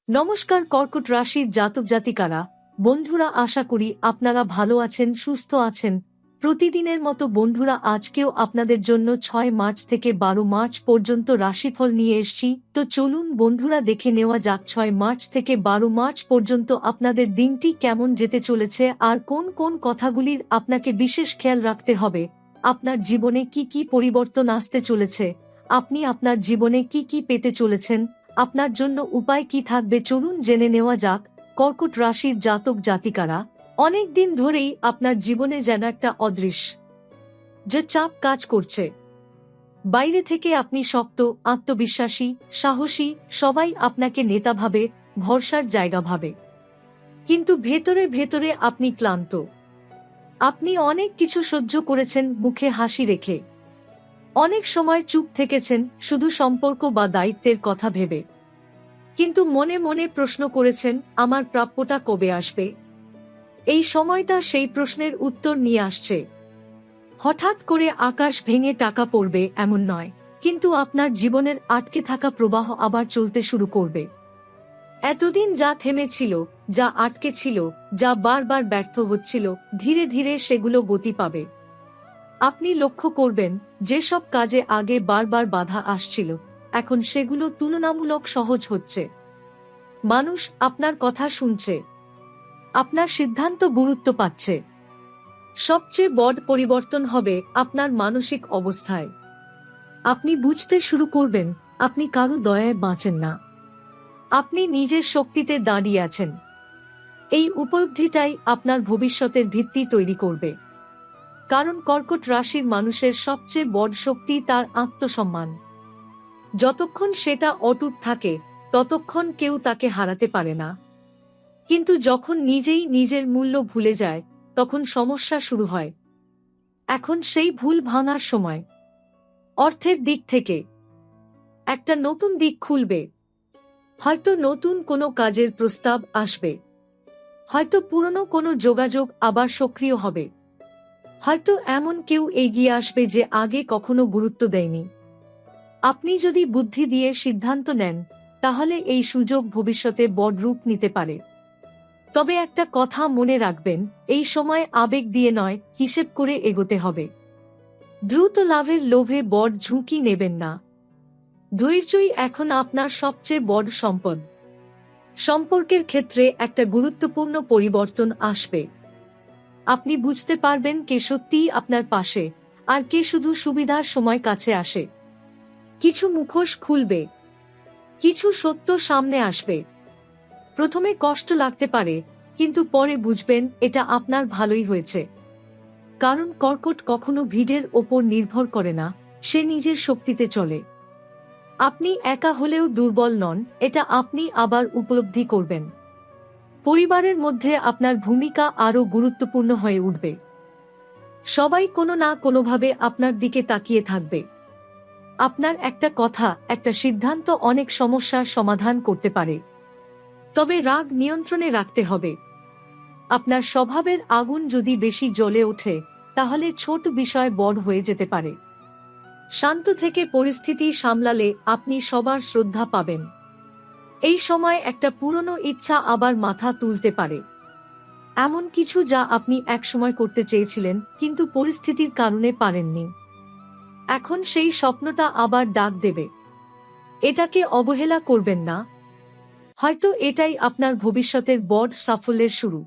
নমস্কার কর্কট রাশির জাতক জাতিকারা, বন্ধুরা, আশা করি আপনারা ভালো আছেন, সুস্থ আছেন। প্রতিদিনের মতো বন্ধুরা, আজকেও আপনাদের জন্য 6 মার্চ থেকে 12 মার্চ পর্যন্ত রাশিফল নিয়ে এসেছি। তো চলুন বন্ধুরা, দেখে নেওয়া যাক 6 মার্চ থেকে 12 মার্চ পর্যন্ত আপনাদের দিনটি কেমন যেতে চলেছে আর কোন কোন কথাগুলির আপনাকে বিশেষ খেয়াল রাখতে হবে। আপনার জীবনে কি কি পরিবর্তন আসতে চলেছে, আপনি আপনার জীবনে কি কি পেতে চলেছেন, আপনার জন্য উপায় কি থাকবে, চলুন জেনে নেওয়া যাক। কর্কট রাশির জাতক জাতিকারা, অনেক দিন ধরেই আপনার জীবনে যেন একটা অদৃশ্য যে চাপ কাজ করছে। বাইরে থেকে আপনি শক্ত, আত্মবিশ্বাসী, সাহসী, সবাই আপনাকে নেতা ভাবে, ভরসার জায়গা ভাবে। কিন্তু ভেতরে ভেতরে আপনি ক্লান্ত। আপনি অনেক কিছু সহ্য করেছেন মুখে হাসি রেখে, অনেক সময় চুপ থেকেছেন শুধু সম্পর্ক বা দায়িত্বের কথা ভেবে। কিন্তু মনে মনে প্রশ্ন করেছেন, আমার প্রাপ্যটা কবে আসবে। এই সময়টা সেই প্রশ্নের উত্তর নিয়ে আসছে। হঠাৎ করে আকাশ ভেঙে টাকা পড়বে এমন নয়, কিন্তু আপনার জীবনের আটকে থাকা প্রবাহ আবার চলতে শুরু করবে। এতদিন যা থেমেছিল, যা আটকে ছিল, যা বারবার ব্যর্থ হচ্ছিল, ধীরে ধীরে সেগুলো গতি পাবে। আপনি লক্ষ্য করবেন, যেসব কাজে আগে বারবার বাধা আসছিল, এখন সেগুলো তুলনামূলক সহজ হচ্ছে। মানুষ আপনার কথা শুনছে, আপনার সিদ্ধান্ত গুরুত্ব পাচ্ছে। সবচেয়ে বড় পরিবর্তন হবে আপনার মানসিক অবস্থায়। আপনি বুঝতে শুরু করবেন, আপনি কারো দয়ায় বাঁচেন না, আপনি নিজের শক্তিতে দাঁড়িয়ে আছেন। এই উপলব্ধিটাই আপনার ভবিষ্যতের ভিত্তি তৈরি করবে। কারণ কর্কট রাশির মানুষের সবচেয়ে বড় শক্তি তার আত্মসম্মান। যতক্ষণ সেটা অটুট থাকে, ততক্ষণ কেউ তাকে হারাতে পারে না। কিন্তু যখন নিজেই নিজের মূল্য ভুলে যায়, তখন সমস্যা শুরু হয়। এখন সেই ভুল ভাঙার সময়। অর্থের দিক থেকে একটা নতুন দিক খুলবে। হয়তো নতুন কোনো কাজের প্রস্তাব আসবে, হয়তো পুরনো কোনো যোগাযোগ আবার সক্রিয় হবে, হয়তো এমন কেউ এগিয়ে আসবে যে আগে কখনো গুরুত্ব দেয়নি। আপনি যদি বুদ্ধি দিয়ে সিদ্ধান্ত নেন, তাহলে এই সুযোগ ভবিষ্যতে বড় রূপ নিতে পারে। তবে একটা কথা মনে রাখবেন, এই সময় আবেগ দিয়ে নয়, হিসেব করে এগোতে হবে। দ্রুত লাভের লোভে বড় ঝুঁকি নেবেন না। ধৈর্যই এখন আপনার সবচেয়ে বড় সম্পদ। সম্পর্কের ক্ষেত্রে একটা গুরুত্বপূর্ণ পরিবর্তন আসবে। আপনি বুঝতে পারবেন কে সত্যিই আপনার পাশে, আর কে শুধু সুবিধার সময় কাছে আসে। কিছু মুখোশ খুলবে, কিছু সত্য সামনে আসবে। প্রথমে কষ্ট লাগতে পারে, কিন্তু পরে বুঝবেন এটা আপনার ভালোই হয়েছে। কারণ কর্কট কখনো ভিড়ের ওপর নির্ভর করে না, সে নিজের শক্তিতে চলে। আপনি একা হলেও দুর্বল নন, এটা আপনি আবার উপলব্ধি করবেন। পরিবারের মধ্যে আপনার ভূমিকা আরও গুরুত্বপূর্ণ হয়ে উঠবে। সবাই কোনো না কোনোভাবে আপনার দিকে তাকিয়ে থাকবে। আপনার একটা কথা, একটা সিদ্ধান্ত অনেক সমস্যার সমাধান করতে পারে। তবে রাগ নিয়ন্ত্রণে রাখতে হবে। আপনার স্বভাবের আগুন যদি বেশি জ্বলে ওঠে, তাহলে ছোট বিষয় বড় হয়ে যেতে পারে। শান্ত থেকে পরিস্থিতি সামলালে আপনি সবার শ্রদ্ধা পাবেন। এই সময় একটা পুরনো ইচ্ছা আবার মাথা তুলতে পারে। এমন কিছু যা আপনি একসময় করতে চেয়েছিলেন, কিন্তু পরিস্থিতির কারণে পারেননি। এখন সেই স্বপ্নটা আবার ডাক দেবে। এটাকে অবহেলা করবেন না। হয়তো এটাই আপনার ভবিষ্যতের বড় সাফল্যের শুরু।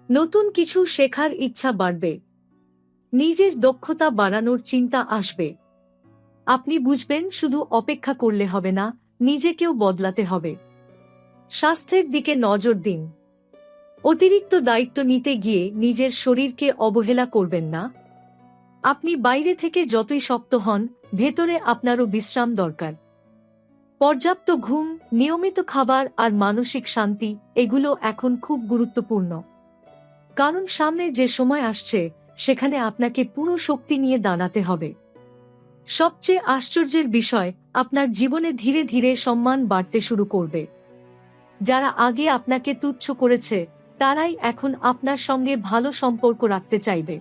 নতুন কিছু শেখার ইচ্ছা বাড়বে। নিজের দক্ষতা বাড়ানোর চিন্তা আসবে। আপনি বুঝবেন, শুধু অপেক্ষা করলে হবে না, নিজেকেও বদলাতে হবে। স্বাস্থ্যের দিকে নজর দিন। অতিরিক্ত দায়িত্ব নিতে গিয়ে নিজের শরীরকে অবহেলা করবেন না। আপনি বাইরে থেকে যতই শক্ত হন, ভেতরে আপনারও বিশ্রাম দরকার। পর্যাপ্ত ঘুম, নিয়মিত খাবার আর মানসিক শান্তি, এগুলো এখন খুব গুরুত্বপূর্ণ। কারণ সামনে যে সময় আসছে, সেখানে আপনাকে পুরো শক্তি নিয়ে দাঁড়াতে হবে। সবচেয়ে আশ্চর্যের বিষয়, আপনার জীবনে ধীরে ধীরে সম্মান বাড়তে শুরু করবে। যারা আগে আপনাকে তুচ্ছ করেছে, তারাই এখন আপনার সঙ্গে ভালো সম্পর্ক রাখতে চাইবে।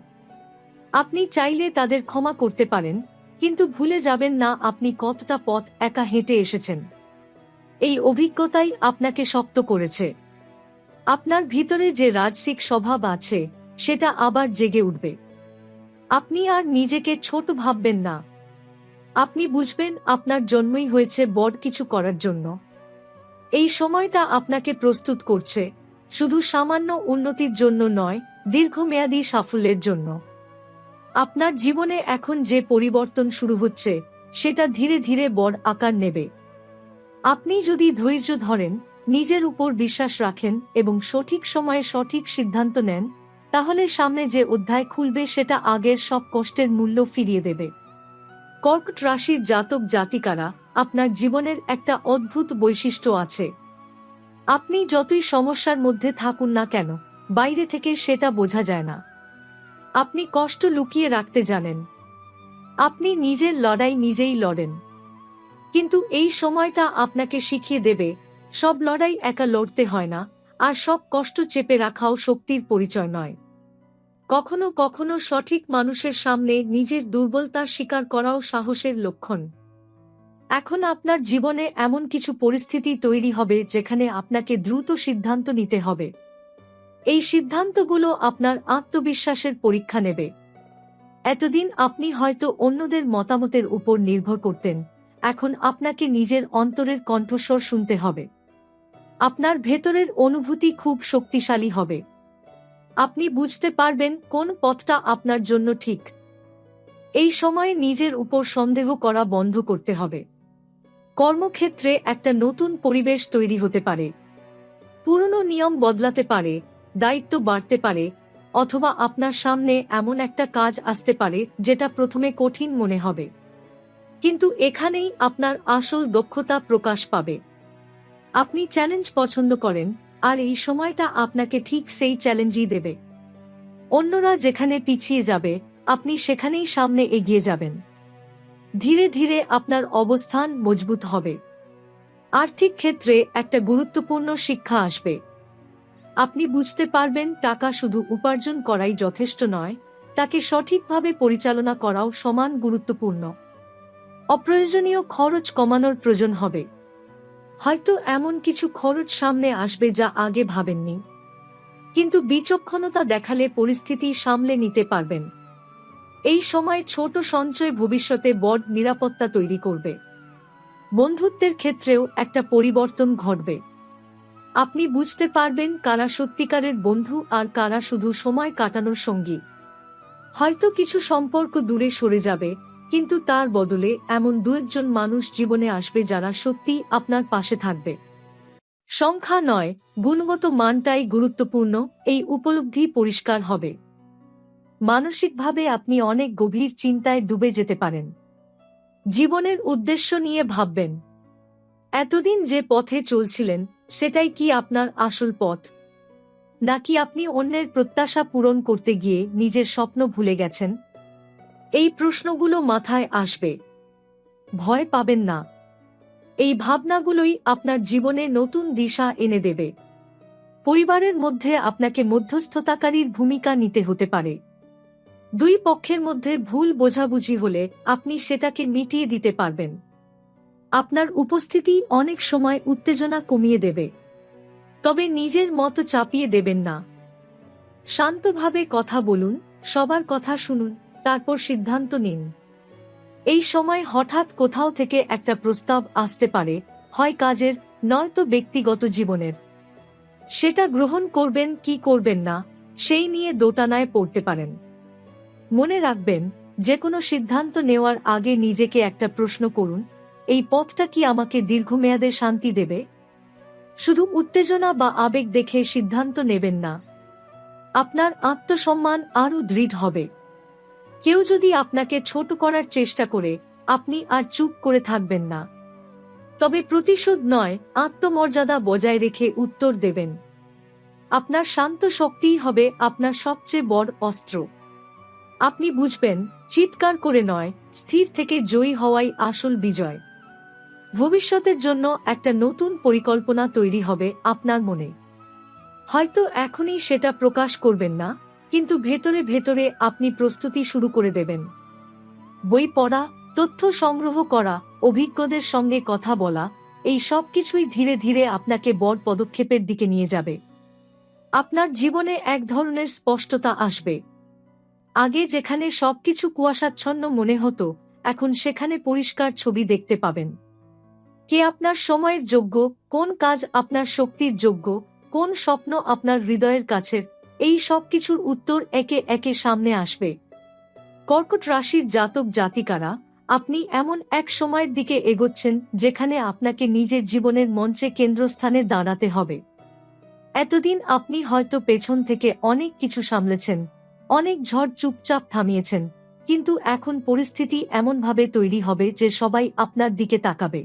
আপনি চাইলে তাদের ক্ষমা করতে পারেন, কিন্তু ভুলে যাবেন না আপনি কতটা পথ একা হেঁটে এসেছেন। এই অভিজ্ঞতাই আপনাকে শক্ত করেছে। আপনার ভিতরে যে রাজসিক স্বভাব আছে সেটা আবার জেগে উঠবে। আপনি আর নিজেকে ছোট ভাববেন না। আপনি বুঝবেন আপনার জন্মই হয়েছে বড় কিছু করার জন্য। এই সময়টা আপনাকে প্রস্তুত করছে, শুধু সামান্য উন্নতির জন্য নয়, দীর্ঘমেয়াদী সাফল্যের জন্য। আপনার জীবনে এখন যে পরিবর্তন শুরু হচ্ছে সেটা ধীরে ধীরে বড় আকার নেবে। আপনি যদি ধৈর্য ধরেন, নিজের উপর বিশ্বাস রাখেন এবং সঠিক সময়ে সঠিক সিদ্ধান্ত নেন, তাহলে সামনে যে অধ্যায় খুলবে সেটা আগের সব কষ্টের মূল্য ফিরিয়ে দেবে। কর্কট রাশির জাতক জাতিকারা, আপনার জীবনের একটা অদ্ভুত বৈশিষ্ট্য আছে। আপনি যতই সমস্যার মধ্যে থাকুন না কেন, বাইরে থেকে সেটা বোঝা যায় না। আপনি কষ্ট লুকিয়ে রাখতে জানেন। আপনি নিজের লড়াই নিজেই লড়েন। কিন্তু এই সময়টা আপনাকে শিখিয়ে দেবে, সব লড়াই একা লড়তে হয় না, আর সব কষ্ট চেপে রাখাও শক্তির পরিচয় নয়। কখনো কখনো সঠিক মানুষের সামনে নিজের দুর্বলতা স্বীকার করাও সাহসের লক্ষণ। এখন আপনার জীবনে এমন কিছু পরিস্থিতি তৈরি হবে যেখানে আপনাকে দ্রুত সিদ্ধান্ত নিতে হবে। এই সিদ্ধান্তগুলো আপনার আত্মবিশ্বাসের পরীক্ষা নেবে। এতদিন আপনি হয়তো অন্যদের মতামতের উপর নির্ভর করতেন, এখন আপনাকে নিজের অন্তরের কণ্ঠস্বর শুনতে হবে। আপনার ভেতরের অনুভূতি খুব শক্তিশালী হবে। আপনি বুঝতে পারবেন কোন পথটা আপনার জন্য ঠিক। এই সময়ে নিজের উপর সন্দেহ করা বন্ধ করতে হবে। কর্মক্ষেত্রে একটা নতুন পরিবেশ তৈরি হতে পারে। পুরনো নিয়ম বদলাতে পারে, দায়িত্ব বাড়তে পারে, অথবা আপনার সামনে এমন একটা কাজ আসতে পারে যেটা প্রথমে কঠিন মনে হবে। কিন্তু এখানেই আপনার আসল দক্ষতা প্রকাশ পাবে। আপনি চ্যালেঞ্জ পছন্দ করেন, আর এই সময়টা আপনাকে ঠিক সেই চ্যালেঞ্জই দেবে। অন্যরা যেখানে পিছিয়ে যাবে, আপনি সেখানেই সামনে এগিয়ে যাবেন। ধীরে ধীরে আপনার অবস্থান মজবুত হবে। আর্থিক ক্ষেত্রে একটা গুরুত্বপূর্ণ শিক্ষা আসবে। আপনি বুঝতে পারবেন টাকা শুধু উপার্জন করাই যথেষ্ট নয়, তাকে সঠিকভাবে পরিচালনা করাও সমান গুরুত্বপূর্ণ। অপ্রয়োজনীয় খরচ কমানোর প্রয়োজন হবে। হয়তো এমন কিছু খরচ সামনে আসবে যা আগে ভাবেননি, কিন্তু বিচক্ষণতা দেখালে পরিস্থিতি সামলে নিতে পারবেন। এই সময় ছোট সঞ্চয় ভবিষ্যতে বড় নিরাপত্তা তৈরি করবে। বন্ধুত্বের ক্ষেত্রেও একটা পরিবর্তন ঘটবে। আপনি বুঝতে পারবেন কারা সত্যিকারের বন্ধু আর কারা শুধু সময় কাটানোর সঙ্গী। হয়তো কিছু সম্পর্ক দূরে সরে যাবে, কিন্তু তার বদলে এমন দু-একজন মানুষ জীবনে আসবে যারা সত্যিই আপনার পাশে থাকবে। সংখ্যা নয়, গুণগত মানটাই গুরুত্বপূর্ণ, এই উপলব্ধি পরিষ্কার হবে। মানসিকভাবে আপনি অনেক গভীর চিন্তায় ডুবে যেতে পারেন। জীবনের উদ্দেশ্য নিয়ে ভাববেন। এতদিন যে পথে চলছিলেন সেটাই কি আপনার আসল পথ, নাকি আপনি অন্যের প্রত্যাশা পূরণ করতে গিয়ে নিজের স্বপ্ন ভুলে গেছেন? এই প্রশ্নগুলো মাথায় আসবে। ভয় পাবেন না। এই ভাবনাগুলোই আপনার জীবনে নতুন দিশা এনে দেবে। পরিবারের মধ্যে আপনাকে মধ্যস্থতাকারীর ভূমিকা নিতে হতে পারে। দুই পক্ষের মধ্যে ভুল বোঝাবুঝি হলে আপনি সেটাকে মিটিয়ে দিতে পারবেন। আপনার উপস্থিতি অনেক সময় উত্তেজনা কমিয়ে দেবে। তবে নিজের মতো চাপিয়ে দেবেন না। শান্তভাবে কথা বলুন, সবার কথা শুনুন, তারপর সিদ্ধান্ত নিন। এই সময় হঠাৎ কোথাও থেকে একটা প্রস্তাব আসতে পারে, হয় কাজের, নয়তো ব্যক্তিগত জীবনের। সেটা গ্রহণ করবেন কি করবেন না, সেই নিয়ে দোটানায় পড়তে পারেন। মনে রাখবেন, যে কোনো সিদ্ধান্ত নেওয়ার আগে নিজেকে একটা প্রশ্ন করুন, এই পথটা কি আমাকে দীর্ঘমেয়াদে শান্তি দেবে? শুধু উত্তেজনা বা আবেগ দেখে সিদ্ধান্ত নেবেন না। আপনার আত্মসম্মান আরও দৃঢ় হবে। কেউ যদি আপনাকে ছোট করার চেষ্টা করে, আপনি আর চুপ করে থাকবেন না। তবে প্রতিশোধ নয়, আত্মমর্যাদা বজায় রেখে উত্তর দেবেন। আপনার শান্ত শক্তিই হবে আপনার সবচেয়ে বড় অস্ত্র। আপনি বুঝবেন, চিৎকার করে নয়, স্থির থেকে জয়ী হওয়াই আসল বিজয়। ভবিষ্যতের জন্য একটা নতুন পরিকল্পনা তৈরি হবে আপনার মনে। হয়তো এখনই সেটা প্রকাশ করবেন না, কিন্তু ভেতরে ভেতরে আপনি প্রস্তুতি শুরু করে দেবেন। বই পড়া, তথ্য সংগ্রহ করা, অভিজ্ঞদের সঙ্গে কথা বলা, এই সব কিছুই ধীরে ধীরে আপনাকে বড় পদক্ষেপের দিকে নিয়ে যাবে। আপনার জীবনে এক ধরনের স্পষ্টতা আসবে। আগে যেখানে সবকিছু কুয়াশাচ্ছন্ন মনে হতো, এখন সেখানে পরিষ্কার ছবি দেখতে পাবেন। কে আপনার সময়ের যোগ্য, কোন কাজ আপনার শক্তির যোগ্য, কোন স্বপ্ন আপনার হৃদয়ের কাছের, এই সব কিছুর উত্তর একে একে সামনে আসবে। কর্কট রাশির জাতক জাতিকারা, আপনি এমন এক সময়ের দিকে এগোচ্ছেন যেখানে আপনাকে নিজের জীবনের মঞ্চে কেন্দ্রস্থানে দাঁড়াতে হবে। এতদিন আপনি হয়তো পেছন থেকে অনেক কিছু সামলেছেন, অনেক ঝড় চুপচাপ থামিয়েছেন, কিন্তু এখন পরিস্থিতি এমনভাবে তৈরি হবে যে সবাই আপনার দিকে তাকাবে।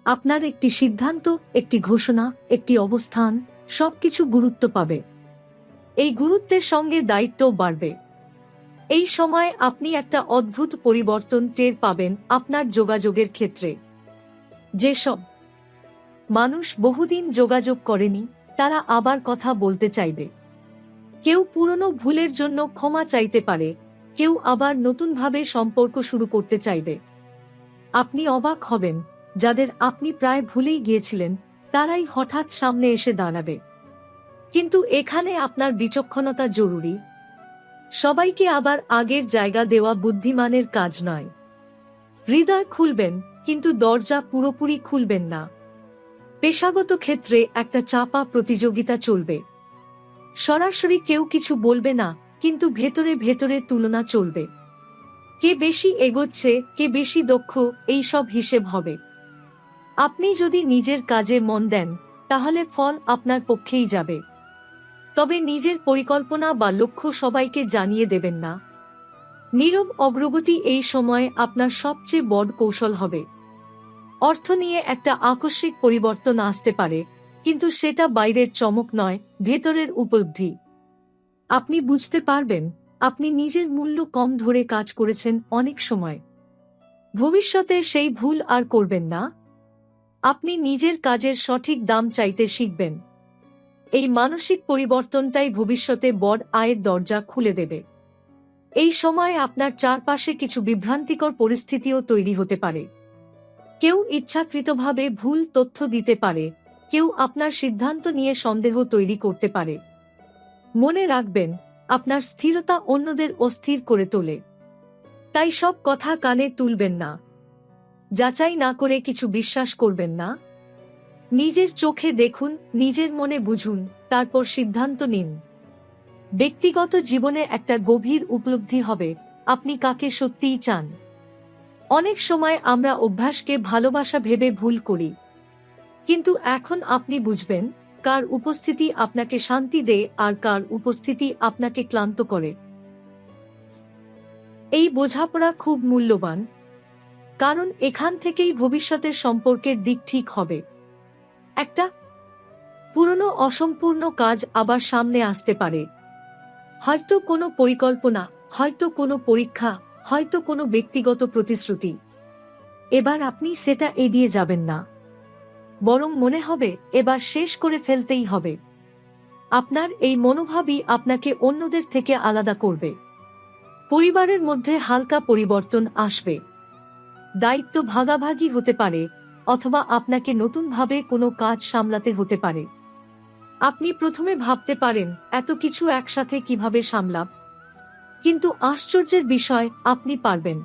আপনার একটি সিদ্ধান্ত, একটি ঘোষণা, একটি অবস্থান, সবকিছু গুরুত্ব পাবে। এই গুরুত্বের সঙ্গে দায়িত্বও বাড়বে। এই সময় আপনি একটা অদ্ভুত পরিবর্তন টের পাবেন আপনার যোগাযোগের ক্ষেত্রে। যেসব মানুষ বহুদিন যোগাযোগ করেনি, তারা আবার কথা বলতে চাইবে। কেউ পুরনো ভুলের জন্য ক্ষমা চাইতে পারে, কেউ আবার নতুনভাবে সম্পর্ক শুরু করতে চাইবে। আপনি অবাক হবেন, যাদের আপনি প্রায় ভুলেই গিয়েছিলেন তারাই হঠাৎ সামনে এসে দাঁড়াবে। কিন্তু এখানে আপনার বিচক্ষণতা জরুরি। সবাইকে আবার আগের জায়গা দেওয়া বুদ্ধিমানের কাজ নয়। হৃদয় খুলবেন, কিন্তু দরজা পুরোপুরি খুলবেন না। পেশাগত ক্ষেত্রে একটা চাপা প্রতিযোগিতা চলবে। সরাসরি কেউ কিছু বলবে না, কিন্তু ভেতরে ভেতরে তুলনা চলবে। কে বেশি এগোচ্ছে, কে বেশি দক্ষ, এই সব হিসেব হবে। আপনি যদি নিজের কাজে মন দেন, তাহলে ফল আপনার পক্ষেই যাবে। তবে নিজের পরিকল্পনা বা লক্ষ্য সবাইকে জানিয়ে দেবেন না। নীরব অগ্রগতি এই সময় আপনার সবচেয়ে বড় কৌশল হবে। অর্থ নিয়ে একটা আকস্মিক পরিবর্তন আসতে পারে, কিন্তু সেটা বাইরের চমক নয়, ভেতরের উপলব্ধি। আপনি বুঝতে পারবেন আপনি নিজের মূল্য কম ধরে কাজ করেছেন অনেক সময়। ভবিষ্যতে সেই ভুল আর করবেন না। আপনি নিজের কাজের সঠিক দাম চাইতে শিখবেন। এই মানসিক পরিবর্তনটাই ভবিষ্যতে বড় আয়ের দরজা খুলে দেবে। এই সময় আপনার চারপাশে কিছু বিভ্রান্তিকর পরিস্থিতিও তৈরি হতে পারে। কেউ ইচ্ছাকৃতভাবে ভুল তথ্য দিতে পারে, কেউ আপনার সিদ্ধান্ত নিয়ে সন্দেহ তৈরি করতে পারে। মনে রাখবেন, আপনার স্থিরতা অন্যদের অস্থির করে তোলে। তাই সব কথা কানে তুলবেন না। যাচাই না করে কিছু বিশ্বাস করবেন না। নিজের চোখে দেখুন, নিজের মনে বুঝুন, তারপর সিদ্ধান্ত নিন। ব্যক্তিগত জীবনে একটা গভীর উপলব্ধি হবে আপনি কাকে সত্যিই চান। অনেক সময় আমরা অভ্যাসকে ভালোবাসা ভেবে ভুল করি, কিন্তু এখন আপনি বুঝবেন কার উপস্থিতি আপনাকে শান্তি দেয় আর কার উপস্থিতি আপনাকে ক্লান্ত করে। এই বোঝাপড়া খুব মূল্যবান, কারণ এখান থেকেই ভবিষ্যতের সম্পর্কের দিক ঠিক হবে। একটা পুরনো অসম্পূর্ণ কাজ আবার সামনে আসতে পারে। হয়তো কোনো পরিকল্পনা, হয়তো কোনো পরীক্ষা, হয়তো কোনো ব্যক্তিগত প্রতিশ্রুতি। এবার আপনি সেটা এড়িয়ে যাবেন না, বরং মনে হবে এবার শেষ করে ফেলতেই হবে। আপনার এই মনোভাবই আপনাকে অন্যদের থেকে আলাদা করবে। পরিবারের মধ্যে হালকা পরিবর্তন আসবে। দায়িত্ব ভাগাভাগি হতে পারে, অথবা আপনাকে নতুনভাবে কোনো কাজ সামলাতে হতে পারে। আপনি প্রথমে ভাবতে পারেন এত কিছু একসাথে কিভাবে সামলাব, কিন্তু আশ্চর্যের বিষয়, আপনি পারবেন।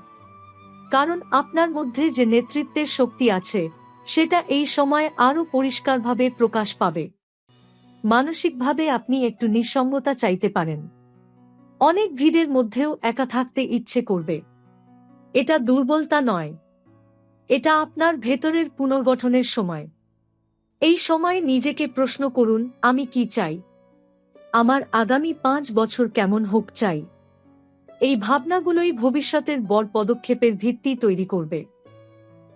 কারণ আপনার মধ্যে যে নেতৃত্বের শক্তি আছে, সেটা এই সময় আরও পরিষ্কারভাবে প্রকাশ পাবে। মানসিকভাবে আপনি একটু নিঃসঙ্গতা চাইতে পারেন। অনেক ভিড়ের মধ্যেও একা থাকতে ইচ্ছে করবে। এটা দুর্বলতা নয়, এটা আপনার ভেতরের পুনর্গঠনের সময়। এই সময় নিজেকে প্রশ্ন করুন, আমি কি চাই? আমার আগামী 5 বছর কেমন হোক চাই? এই ভাবনাগুলোই ভবিষ্যতের বড় পদক্ষেপের ভিত্তি তৈরি করবে।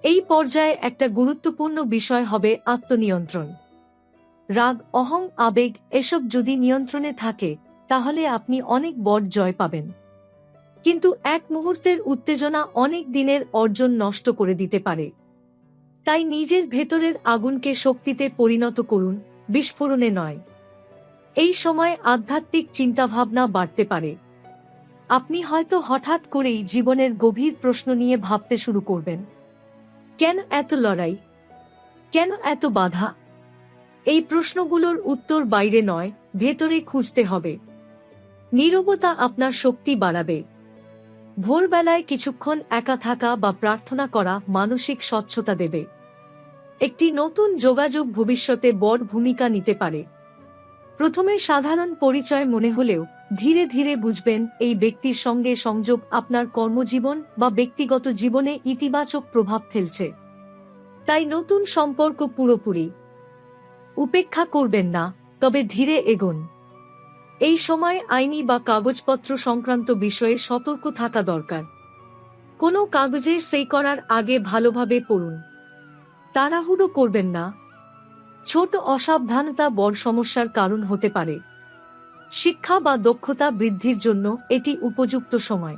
এই পর্যায়ে একটা গুরুত্বপূর্ণ বিষয় হবে আত্মনিয়ন্ত্রণ। রাগ, অহং, আবেগ এসব যদি নিয়ন্ত্রণে থাকে, তাহলে আপনি অনেক বড় জয় পাবেন। কিন্তু এক মুহূর্তের উত্তেজনা অনেক দিনের অর্জন নষ্ট করে দিতে পারে। তাই নিজের ভেতরের আগুনকে শক্তিতে পরিণত করুন, বিস্ফোরণে নয়। এই সময় আধ্যাত্মিক চিন্তাভাবনা বাড়তে পারে। আপনি হয়তো হঠাৎ করেই জীবনের গভীর প্রশ্ন নিয়ে ভাবতে শুরু করবেন। কেন এত লড়াই? কেন এত বাধা? এই প্রশ্নগুলোর উত্তর বাইরে নয়, ভেতরে খুঁজতে হবে। নীরবতা আপনার শক্তি বাড়াবে। ভোরবেলায় কিছুক্ষণ একা থাকা বা প্রার্থনা করা মানসিক স্বচ্ছতা দেবে। একটি নতুন যোগাযোগ ভবিষ্যতে বড় ভূমিকা নিতে পারে। প্রথমে সাধারণ পরিচয় মনে হলেও ধীরে ধীরে বুঝবেন এই ব্যক্তির সঙ্গে সংযোগ আপনার কর্মজীবন বা ব্যক্তিগত জীবনে ইতিবাচক প্রভাব ফেলছে। তাই নতুন সম্পর্ক পুরোপুরি উপেক্ষা করবেন না, তবে ধীরে এগোন। এই সময় আইনি বা কাগজপত্র সংক্রান্ত বিষয়ে সতর্ক থাকা দরকার। কোনো কাগজে সই করার আগে ভালোভাবে পড়ুন। তাড়াহুড়ো করবেন না। ছোট অসাবধানতা বড় সমস্যার কারণ হতে পারে। শিক্ষা বা দক্ষতা বৃদ্ধির জন্য এটি উপযুক্ত সময়।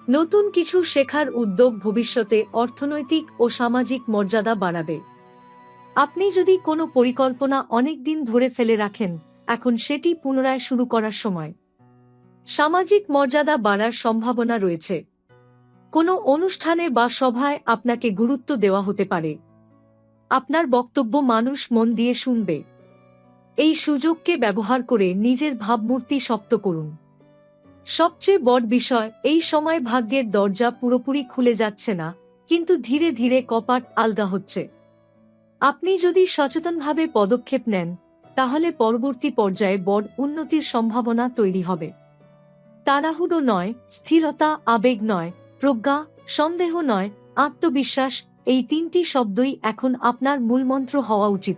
নতুন কিছু শেখার উদ্যোগ ভবিষ্যতে অর্থনৈতিক ও সামাজিক মর্যাদা বাড়াবে। আপনি যদি কোনো পরিকল্পনা অনেক দিন ধরে ফেলে রাখেন, এখন সেটি পুনরায় শুরু করার সময়। সামাজিক মর্যাদা বাড়ার সম্ভাবনা রয়েছে। কোনো অনুষ্ঠানে বা সভায় আপনাকে গুরুত্ব দেওয়া হতে পারে। আপনার বক্তব্য মানুষ মন দিয়ে শুনবে। এই সুযোগকে ব্যবহার করে নিজের ভাবমূর্তি শক্ত করুন। সবচেয়ে বড় বিষয়, এই সময় ভাগ্যের দরজা পুরোপুরি খুলে যাচ্ছে না, কিন্তু ধীরে ধীরে কপাট আলগা হচ্ছে। আপনি যদি সচেতনভাবে পদক্ষেপ নেন, তাহলে পরবর্তী পর্যায়ে বড় উন্নতির সম্ভাবনা তৈরি হবে। তাড়াহুড়ো নয়, স্থিরতা, আবেগ নয়, প্রজ্ঞা, সন্দেহ নয়, আত্মবিশ্বাস, এই তিনটি শব্দই এখন আপনার মূলমন্ত্র হওয়া উচিত।